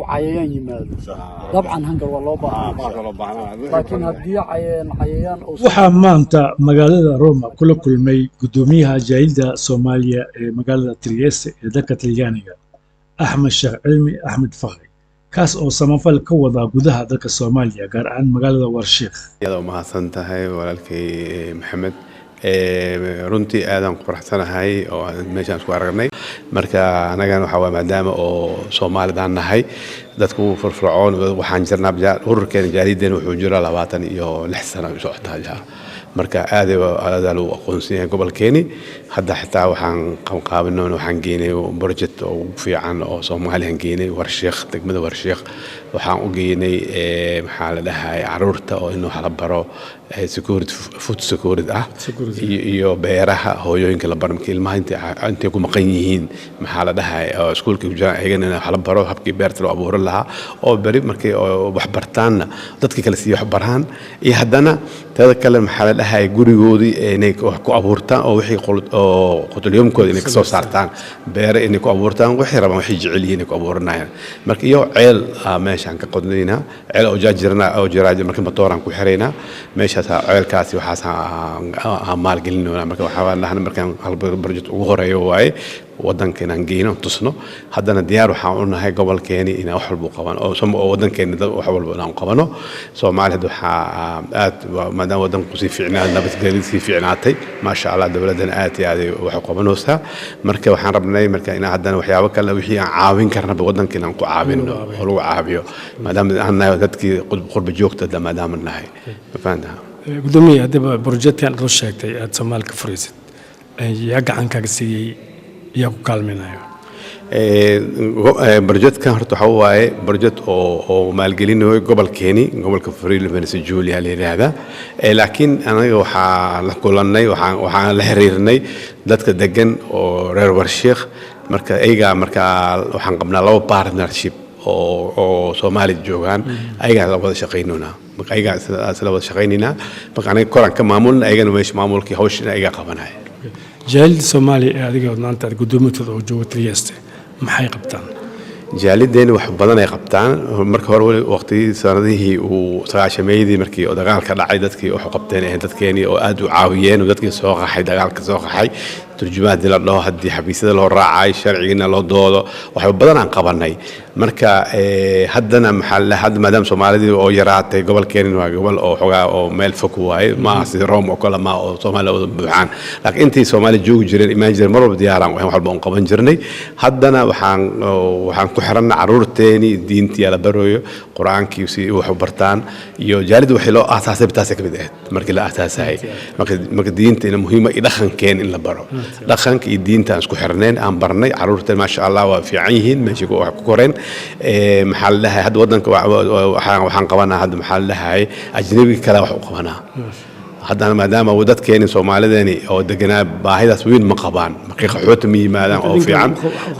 عيان يمال طبعا هنقر والله بقى لكن هدي عيان waxaa maanta magaalada Roma kula kulmay gudoomiyaha jaaliyadda Soomaaliya ee magaalada Trieste ee dalka Talyaaniga Axmed Sheekh Cilmi Axmed Fakri kaas oo samafal ka wada gudaha dalka Soomaaliya gaar ahaan magaalada Warshiq iyadoo mahadsan tahay walaalkay Maxamed runtii aadan ku faraxsanahay oo meeshaan isku aragnay marka anagana waxa maadaama oo Soomaalidan nahay dadku firfircoon waxaan jirnaa ururkeena jaaliyaddeena wuxuu jiraa 26 sano u socotaa marka aad loo aqoonsiiyay gobolkeeni hadda xitaa waxaan qabanay waxaan geenay project oo fiican oo Soomaaliyan geenay Warshiq degmada Warshiq waxaan u geenay maxaa la dhahay caruurta oo inuu hala baro security food security iyo beeraha hooyooyinka la barmay ilmaha inta ku maqan yihiin maxaa la dhahay iskuulka ku jira ayagana hala baro habkii beerta loo abuuro lahaa oo bari markay wax bartaan dadka kale si wax baraan iyo haddana tada kale maxaa la dhahay gurigoodii inay ku abuurtaan oo wixii qotolyoomkooda inay soo saartaan beer inay ku abuurtaan wixii rabaan wixii jecel yihiin ku abuuranayaan marka iyo ceel meeshaan ka qodnayna ceel oo jaajirna oo jiraaj marka matooraan ku xireyna meeshaas ceelkaasi waxaas maalgelinayna marka waxaa lahayn markaan hal project ugu horeeyo waaye wadankeena geeyno tusno haddana diyaar waxaan u nahay gobolkeeni inaan wax walba qaban oo wadankeena dad wax walba aan qabano Soomaaliya waxa aad maadaama wadanku si fiicnaa nabadgelyo si fiicnaatay ma sha Allah dawladdan aad wax qabanaysa marka waxaan rabnay marka in haddana waxyaabo kale wixii aan caawin karna wadankeena aan ku caawino oo lagu caawiyo maadaama aan nahay dadkii qurba joogta maadaama nahay faantaha gudoomiye hadaba projectkan loo sheegtay aad Soomaaliya ka fariisid yaa gacan kaga siiyay yaa ku kaalminayo projectkan horta waxa waaye project oo maalgelinayo gobolkeeni gobolka Freeland Julia leeyahay laakiin anaga waxa la kulanay waxaan la xiriirnay dadka degan oo reer Warshiq marka waxaan qabnaa laba partnership oo Soomaali joogan ayaga la wada shaqeynona marka ayaga la wada shaqeynina marka anaga koran ka maamulna ayagana meesha maamulkii hawshan ayaga qabanay jaaliyadda Soomaaliya adiga maanta gudoomiyaha oo jooga Trieste maxay qabtaan jaaliyaddeena wax badan ay qabtaan marka hore waqtigii sanadihii uu 9 markii oo dagaalka dhacay dadkii wax qabteen dadkeeni oo aad u caawiyeen oo dadkii soo qaxay dagaalka soo qaxay turjumaad la dhaho hadii xabiisada loo raacay sharciina loo doodo wax badan aan qabanay marka haddana maxaa hadda maadaama Soomaalidu oo yaraatay gobolkeena waa gobol oo xogaa oo meel fog waay ma si Rome oo kala ma oo Soomaaliya buuxaan laakiin intii Soomaali joogi jireen imagine mar walba diyaaraan wax walba aan qaban jirnay haddana waxaan ku xirannaa caruurteeni diintii la barayo quraankii si wax u bartaan iyo jaaliyaddu wax loo aasaasay taas ka mid ah markii la aasaasay marka diinta in muhiim ah dhaqankeen in la baro dhaqanka iyo diinta isku xirneen aan barnay caruurta ma sha Allah waa fiican yihiin meeshii ku koreen maxaa la dhahay hadda wadanka waxaan qabanaa hadda maxaa la dhahay ajnabi kale wax u qabanaa haddana maadaama dadkeena Soomaalideeni oo deganaa baahidaas weyn ma qabaan markay qaxoota ma yimaadaan oo fiican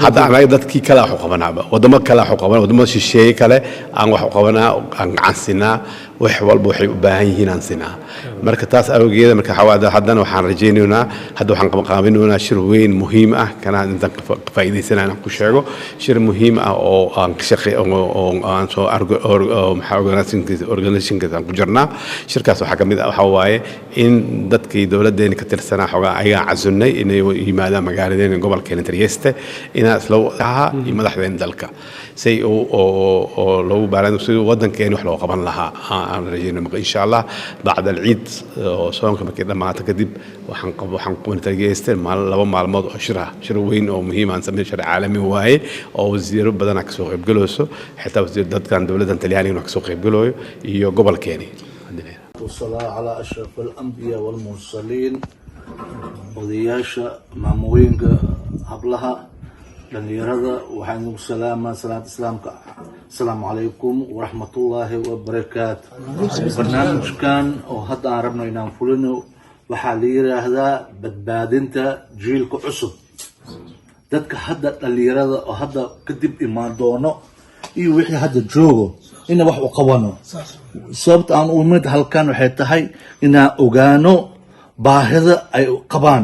hadda anaga dadkii kale wax u qabanaa wadamo kale wax u qabanaa wadamo shisheeye kale aan wax u qabanaa aan gacansinaa wax walba waxay u baahan yihiin aan sinaa marka taas awgeeda marka haddana waxaan rajaynaynaa hadda waxaan qabanqaabinaynaa shir weyn muhiim ah kana inta faa'iideysanayna ku sheego shir muhiim ah oo aan ka shaqeeyo oo aan soo organization-ka aan ku jirnaa shirkaas waxa kamid ah waxa waaye in dadkii dawladdeena ka tirsanaa xogaa ayaga casunnay inay yimaadaan magaaladeena gobolkeena Trieste inaa isla aha iyo madaxdeena dalka say oo loo baaran si wadankeena wax loo qaban lahaa aan rajaynaa insha Allah بعد العيد صومك كده ما تكذب وحنقوم Trieste laba maalmood oo shir weyn oo muhiim aan sameeyay shir caalami waaye oo wasiiro badan ka soo qayb galayso xitaa wasiir dadkan dawladda Talyaaniga ka soo qayb galayo iyo gobolkeeni والصلاة على أشرف الأنبياء والمرسلين ودياشا ماموين قبلها لأن يرى وحين السلام صلاة السلام السلام عليكم ورحمة الله وبركاته برنامج كان وهذا عربنا ينام فلنو وحاليرة هذا بدبادنت جيلك عصب ذاتك هذا اللي يرى وهذا كتب إيمان دونه وحي هذا جوجو إنه wax u qabano sababta aan u mid halkan waxay tahay inaan ogaano baahida ay qabaan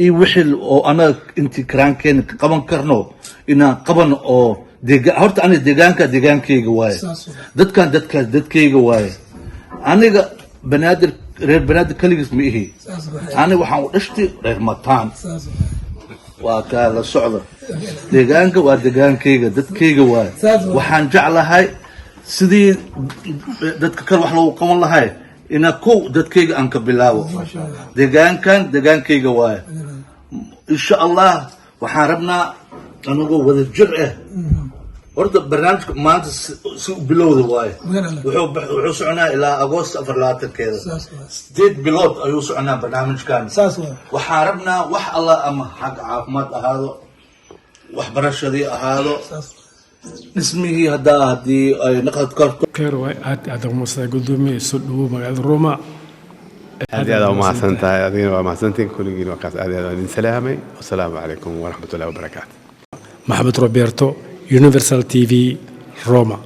iyo wixii oo anaga intii karaankeena qaban karno inaan qaban oo horta aniga deegaankayga waaye dadkayga waaye aniga banaadir reer banaadir kaligiis ma ihi aniga waxaan u dhashtay reer mataan waa kaa la socda deegaanka waa deegaankayga dadkayga waaye waxaan jeclahay sidii dadka kale wax loogu qaban lahay ina kow dadkayga aan ka bilaabo deegaankayga waaye insha allah waxaan rabnaa anagoo wada jir ah horta barnaamijka maanta si bilowda waaye wuxuu soconaa ilaa agoost 24keeda 8 bilood ayuu soconaa barnaamijkan waxaan rabnaa wax alla ama xag caafimaad ahaado waxbarashadii ahaado dhismihii haddii ay naqad karto aad umaasada gudoomiye soo dhawow magaalada Roma aad aad umahadsan tahay adigina waa mahadsantiin kulligiin waa kaas aad idin salaamay wassalaamu calaykum waraxmatullaahi wabarakaatu Maxamed Roberto Universal TV Roma